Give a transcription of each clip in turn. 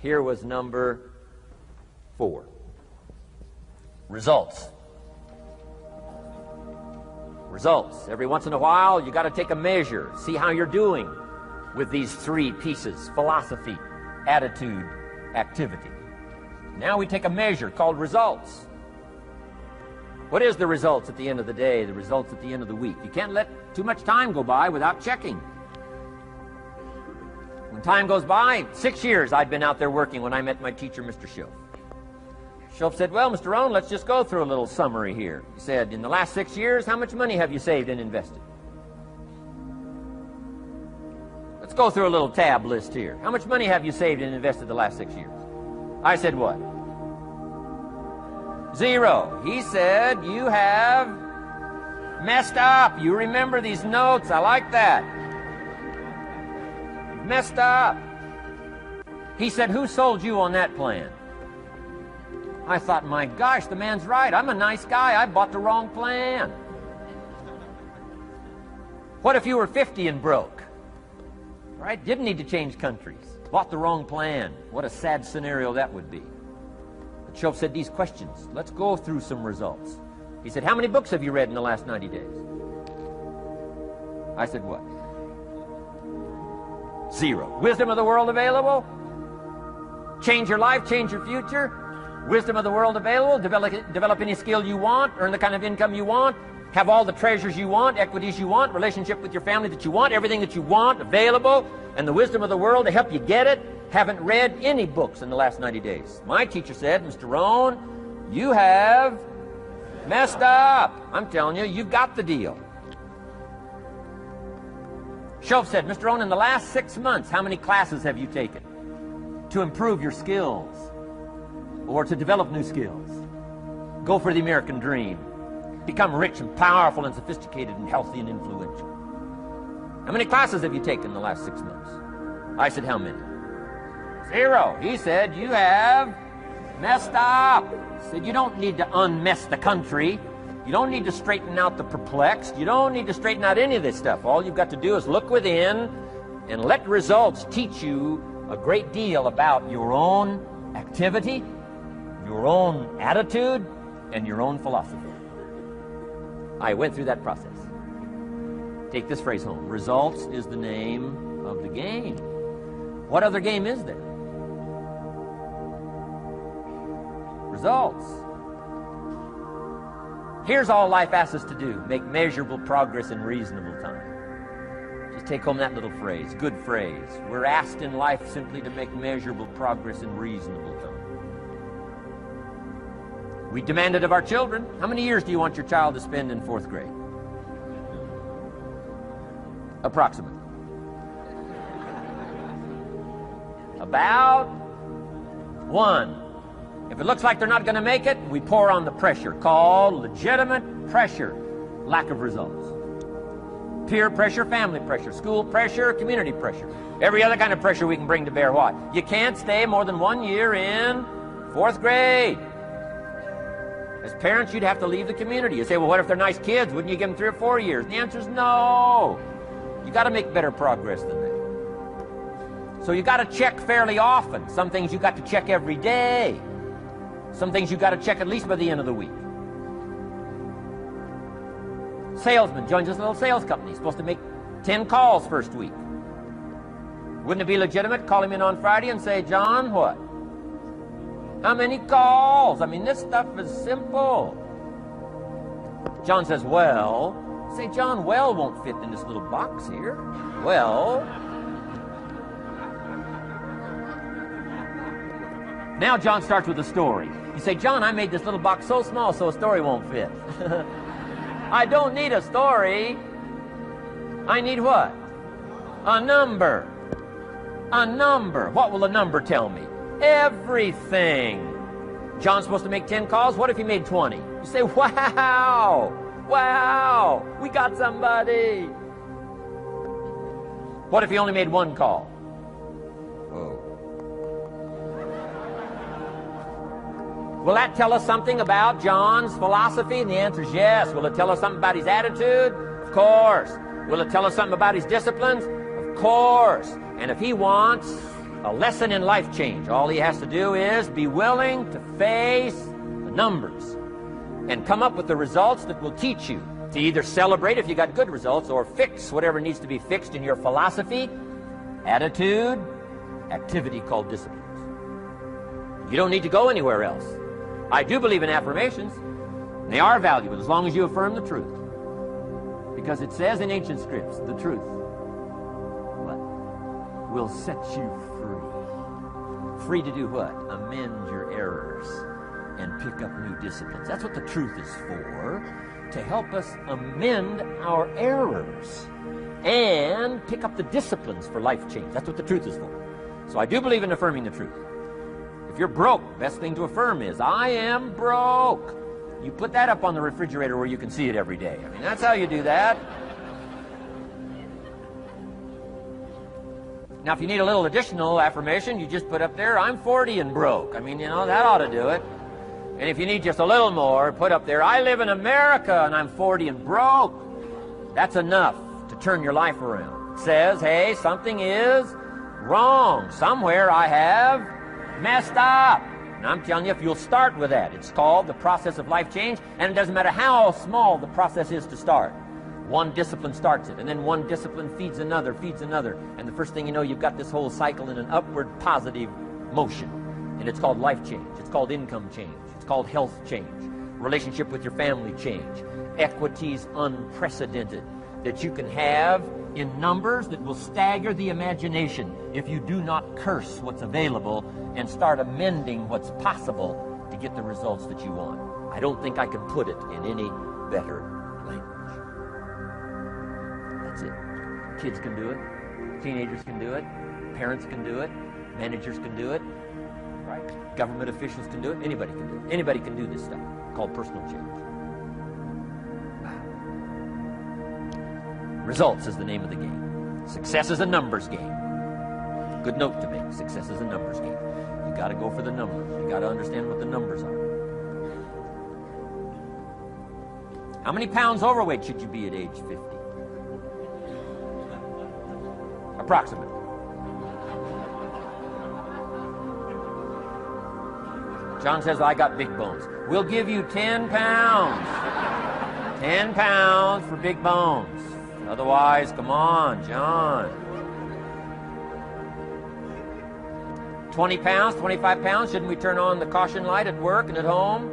Here was number 4. Results. Results. Every once in a while, you got to take a measure, see how you're doing with these 3 pieces: philosophy, attitude, activity. Now we take a measure called results. What is the results at the end of the day, the results at the end of the week? You can't let too much time go by without checking. When time goes by, 6 years I'd been out there working when I met my teacher, Mr. Schultz. Schultz said, well, Mr. Rohn, let's just go through a little summary here. He said, in the last 6 years, how much money have you saved and invested? Let's go through a little tab list here. How much money have you saved and invested the last 6 years? I said, what? 0. He said, you have messed up. You remember these notes. I like that. You've messed up. He said, who sold you on that plan? I thought, my gosh, the man's right. I'm a nice guy. I bought the wrong plan. What if you were 50 and broke? Right? Didn't need to change countries. Bought the wrong plan. What a sad scenario that would be. But Schultz said these questions. Let's go through some results. He said, how many books have you read in the last 90 days? I said, what? 0. Wisdom of the world available? Change your life, change your future? Wisdom of the world available? Develop any skill you want? Earn the kind of income you want? Have all the treasures you want, equities you want, relationship with your family that you want, everything that you want available, and the wisdom of the world to help you get it? Haven't read any books in the last 90 days. My teacher said, Mr. Rohn, you have messed up. I'm telling you, you got the deal. Schultz said, Mr. Rohn, in the last 6 months, how many classes have you taken to improve your skills or to develop new skills? Go for the American dream. Become rich and powerful and sophisticated and healthy and influential. How many classes have you taken in the last 6 months? I said, how many? 0. He said, you have messed up. He said, you don't need to unmess the country. You don't need to straighten out the perplexed. You don't need to straighten out any of this stuff. All you've got to do is look within and let results teach you a great deal about your own activity, your own attitude, and your own philosophy. I went through that process. Take this phrase home. Results is the name of the game. What other game is there? Results. Here's all life asks us to do. Make measurable progress in reasonable time. Just take home that little phrase. Good phrase. We're asked in life simply to make measurable progress in reasonable time. We demand it of our children. How many years do you want your child to spend in 4th grade? Approximately. About 1. If it looks like they're not going to make it, we pour on the pressure, called legitimate pressure, lack of results. Peer pressure, family pressure, school pressure, community pressure. Every other kind of pressure we can bring to bear. What? You can't stay more than 1 year in 4th grade. As parents, you'd have to leave the community. You say, well, what if they're nice kids? Wouldn't you give them 3 or 4 years? The answer is no. You got to make better progress than that. So you got to check fairly often. Some things you got to check every day. Some things you got to check at least by the end of the week. Salesman joins this little sales company. He's supposed to make 10 calls first week. Wouldn't it be legitimate? Call him in on Friday and say, John, what? How many calls? I mean, this stuff is simple. John says, well. Say, John, well won't fit in this little box here. Well. Now John starts with a story. You say, John, I made this little box so small so a story won't fit. I don't need a story. I need what? A number. A number. What will a number tell me? Everything. John's supposed to make 10 calls. What if he made 20? You say, wow. Wow. We got somebody. What if he only made 1 call? Whoa. Will that tell us something about John's philosophy? And the answer is yes. Will it tell us something about his attitude? Of course. Will it tell us something about his disciplines? Of course. And if he wants a lesson in life change. All he has to do is be willing to face the numbers and come up with the results that will teach you to either celebrate if you got good results or fix whatever needs to be fixed in your philosophy, attitude, activity called disciplines. You don't need to go anywhere else. I do believe in affirmations. They are valuable as long as you affirm the truth. Because it says in ancient scripts, the truth what? Will set you free. Free to do what? Amend your errors and pick up new disciplines. That's what the truth is for, to help us amend our errors and pick up the disciplines for life change. That's what the truth is for. So I do believe in affirming the truth. If you're broke, best thing to affirm is, I am broke. You put that up on the refrigerator where you can see it every day. I mean, that's how you do that. Now, if you need a little additional affirmation, you just put up there, I'm 40 and broke. I mean, you know, that ought to do it. And if you need just a little more, put up there, I live in America and I'm 40 and broke. That's enough to turn your life around. It says, hey, something is wrong. Somewhere I have messed up. And I'm telling you, if you'll start with that, it's called the process of life change, and it doesn't matter how small the process is to start. One discipline starts it, and then one discipline feeds another, and the first thing you know, you've got this whole cycle in an upward positive motion. And it's called life change. It's called income change. It's called health change. Relationship with your family change. Equities unprecedented that you can have in numbers that will stagger the imagination if you do not curse what's available and start amending what's possible to get the results that you want. I don't think I can put it in any better language. That's it. Kids can do it. Teenagers can do it. Parents can do it. Managers can do it. Right? Government officials can do it. Anybody can do it. Anybody can do this stuff called personal change. Results is the name of the game. Success is a numbers game. Good note to make. Success is a numbers game. You got to go for the numbers. You got to understand what the numbers are. How many pounds overweight should you be at age 50? Approximately. John says, I got big bones. We'll give you 10 pounds. 10 pounds for big bones. Otherwise, come on, John. 20 pounds, 25 pounds, shouldn't we turn on the caution light at work and at home?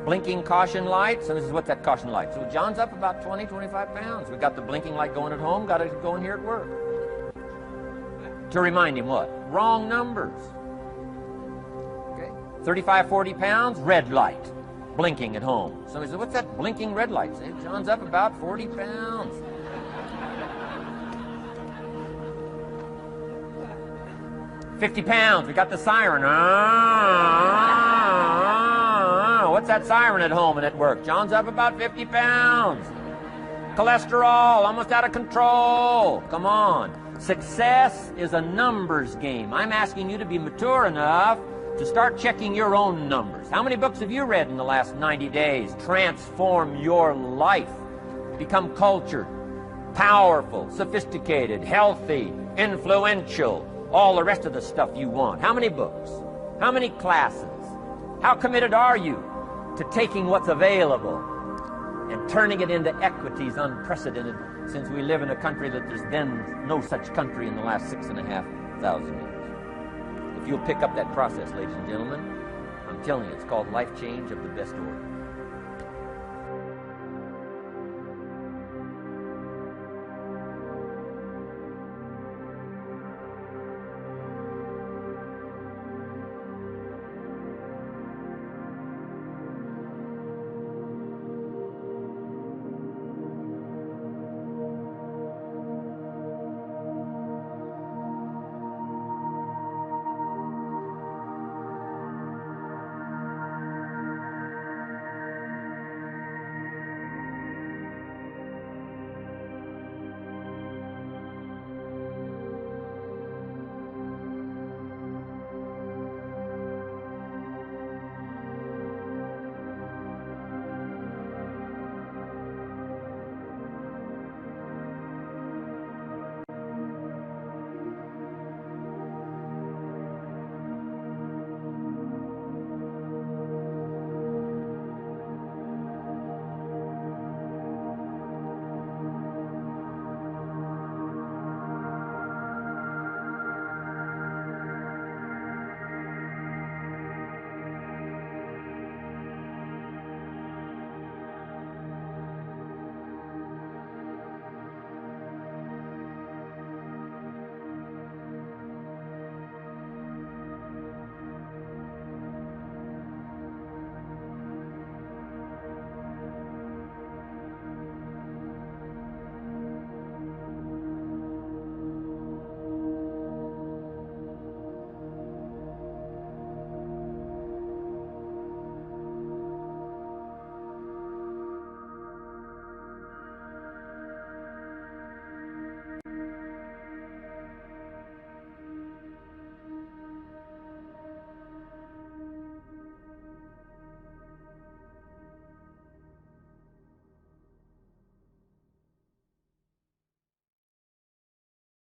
Blinking caution light. So this is what that caution light. So John's up about 20, 25 pounds. We got the blinking light going at home, got it going here at work. To remind him what? Wrong numbers. Okay. 35, 40 pounds, red light. Blinking at home. Somebody says, what's that blinking red light? Say, John's up about 40 pounds. $50 pounds. We got the siren. What's that siren at home and at work? John's up about 50 pounds. Cholesterol, almost out of control. Come on. Success is a numbers game. I'm asking you to be mature enough to start checking your own numbers. How many books have you read in the last 90 days? Transform your life. Become cultured, powerful, sophisticated, healthy, influential, all the rest of the stuff you want. How many books? How many classes? How committed are you to taking what's available and turning it into equities unprecedented, since we live in a country that there's been no such country in the last 6,500 years? If you'll pick up that process, ladies and gentlemen, I'm telling you, it's called life change of the best order.